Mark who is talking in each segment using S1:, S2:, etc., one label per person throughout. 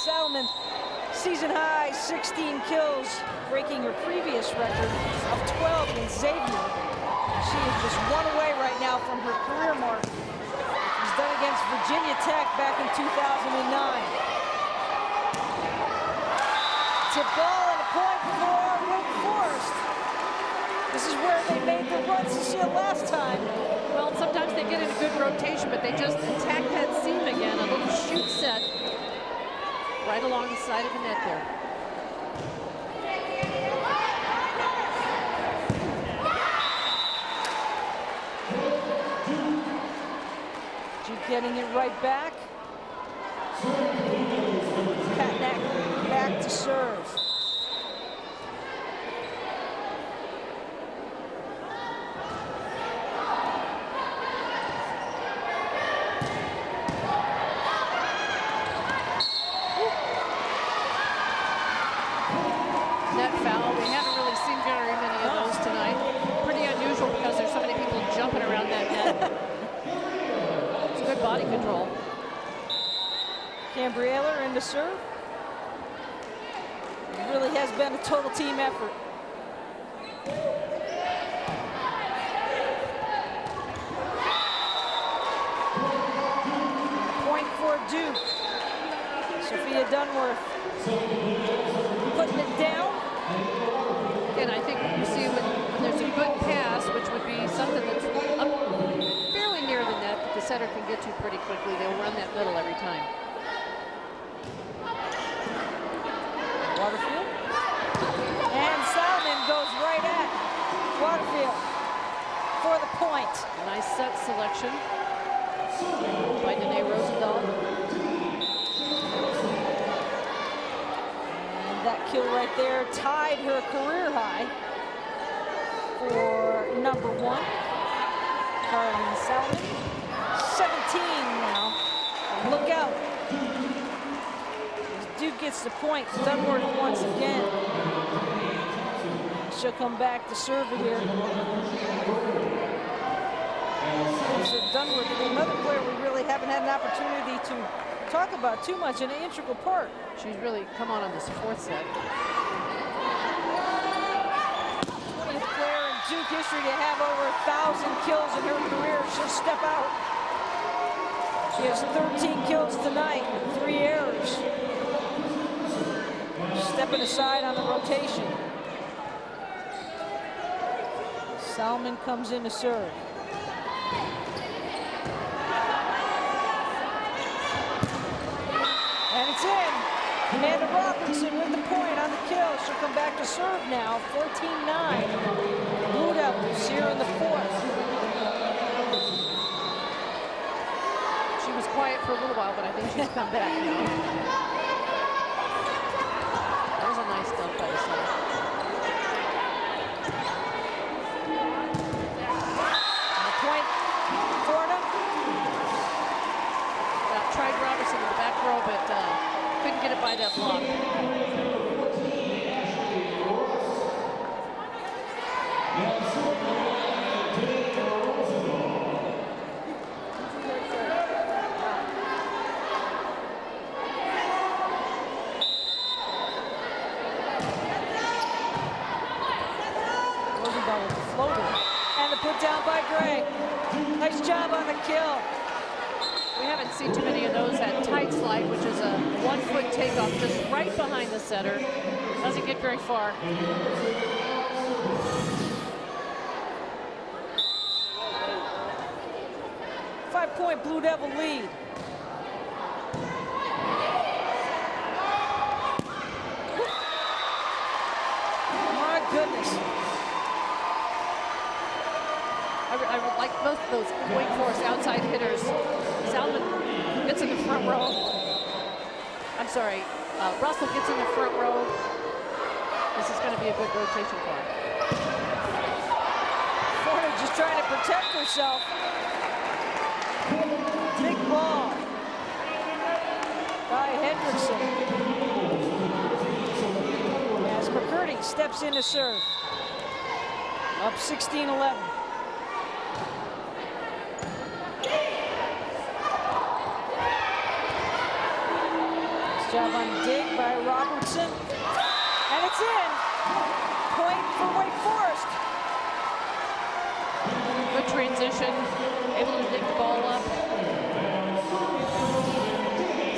S1: Salmon, season high 16 kills, breaking her previous record of 12 in Xavier. She is just one away right now from her career mark. It was done against Virginia Tech back in 2009. Tip ball and a point for Wake Forest. This is where they made the run, Cecile, last time.
S2: Well, sometimes they get in a good rotation, but they just attack that seam again. A little shoot set right along the side of the net there.
S1: Getting it right back. Patnack back to serve.
S2: Net foul. We haven't really seen very many of those tonight. Pretty unusual because there's so many people jumping around that net. Good body control.
S1: Cambrieler in the serve. It really has been a total team effort. Point for Duke. Sophia Dunworth putting it down.
S2: Again, I think you see when there's a good pass, which would be something that's up fairly near the net, that the setter can get to pretty quickly. They'll run that middle every time.
S1: Waterfield. And Salmon goes right at Waterfield for the point.
S2: Nice set selection by Danae Rosendahl.
S1: And that kill right there tied her career high for #1. Carlin Salmon. 17 now. Look out. As Duke gets the point, Dunworth once again. She'll come back to serve it here. So Dunworth, another player we really haven't had an opportunity to talk about too much, an integral part.
S2: She's really come on this fourth set.
S1: 20th player in Duke history to have over 1,000 kills in her career. She'll step out. She has 13 kills tonight, 3 errors. Stepping aside on the rotation. Salmon comes in to serve. And it's in. Amanda Robinson with the point on the kill. She'll come back to serve now, 14-9. Blue Devils here in the fourth.
S2: She was quiet for a little while, but I think she's come back now. That was a nice dump by the center.
S1: Point for them.
S2: Tried Robertson in the back row, but couldn't get it by that block.
S1: Rosendahl with the floater. And the put down by Gray. Nice job on the kill.
S2: We haven't seen too many of those. That tight slide, which is a 1-foot takeoff just right behind the setter. Doesn't get very far.
S1: 5-point Blue Devil lead. My goodness.
S2: I would like both of those Wake Forest outside hitters. Salmon gets in the front row. I'm sorry, Russell gets in the front row. This is going to be a good rotation for him.
S1: Forney just trying to protect herself. Big ball by Hendrickson. As McCurdy steps in to serve. Up 16-11. Nice job on dig by Robertson. And it's in. Point for Wake Forest.
S2: Good transition. Able to dig the ball up.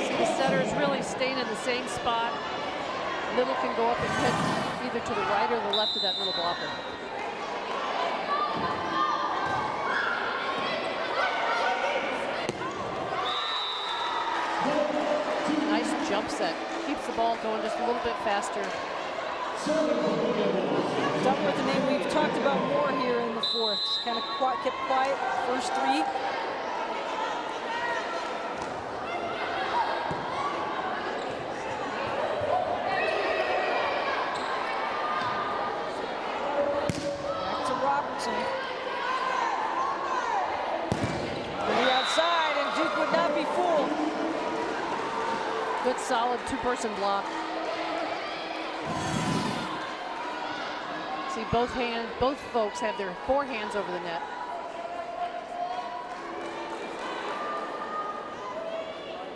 S2: See the setters really staying in the same spot. Little can go up and hit either to the right or the left of that middle blocker. Nice jump set. Keeps the ball going just a little bit faster.
S1: Duckworth, a name we've talked about more here in the fourth. Kind of kept quiet first three. Back to Robertson. To the outside, and Duke would not be fooled.
S2: Good solid two-person block. See both folks have their forehands over the net.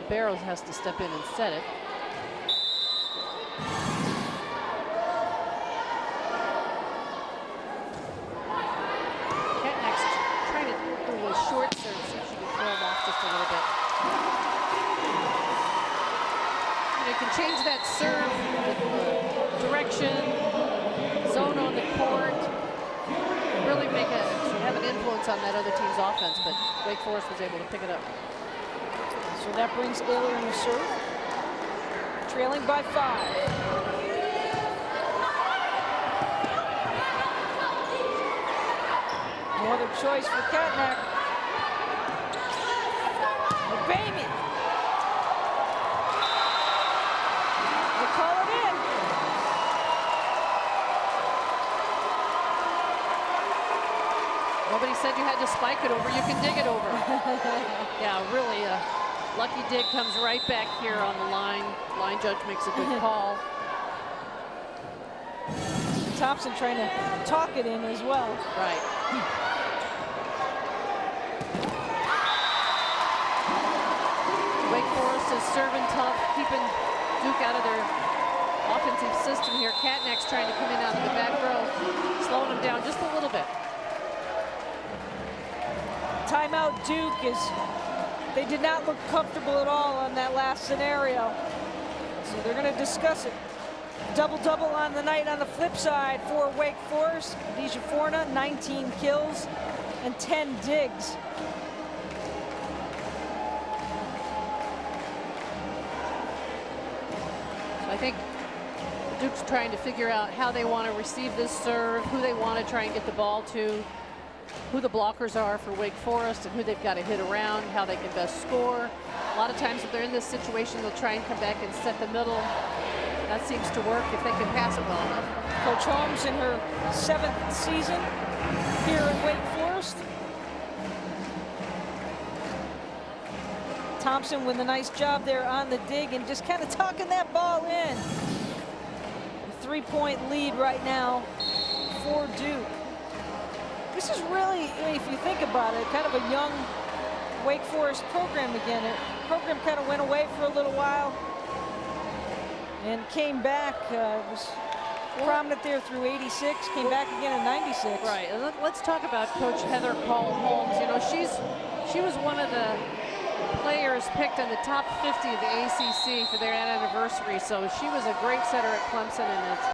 S2: Barrows has to step in and set it. Catnack's trying to do a short serve, see if she can throw him off just a little bit. You can change that serve, the direction, zone on the court, really have an influence on that other team's offense, but Wake Forest was able to pick it up.
S1: So that brings Ayler in the serve, trailing by 5. No other choice for Catnack. Bamian. They call it in.
S2: Nobody said you had to spike it over. You can dig it over. Yeah, really a lucky dig comes right back here on the line. Line judge makes a good call.
S1: Thompson trying to talk it in as well.
S2: Right. Wake Forest is serving tough, keeping Duke out of their offensive system here. Catnack's trying to come in out of the back row, slowing them down just a little bit.
S1: Timeout Duke is, they did not look comfortable at all on that last scenario. So they're going to discuss it. Double-double on the night on the flip side for Wake Forest. Deja Forna, 19 kills and 10 digs.
S2: I think Duke's trying to figure out how they want to receive this serve, who they want to try and get the ball to, who the blockers are for Wake Forest, and who they've got to hit around, how they can best score. A lot of times if they're in this situation, they'll try and come back and set the middle. That seems to work if they can pass it well enough.
S1: Coach Holmes in her 7th season here at Wake Forest. Thompson with a nice job there on the dig and just kind of tucking that ball in. A 3-point lead right now for Duke. This is really, if you think about it, kind of a young Wake Forest program again. The program kind of went away for a little while and came back. Was prominent there through '86, came back again in '96.
S2: Right. Let's talk about Coach Heather Call Holmes. You know, she was one of the players picked in the top 50 of the ACC for their anniversary, so she was a great setter at Clemson, and it's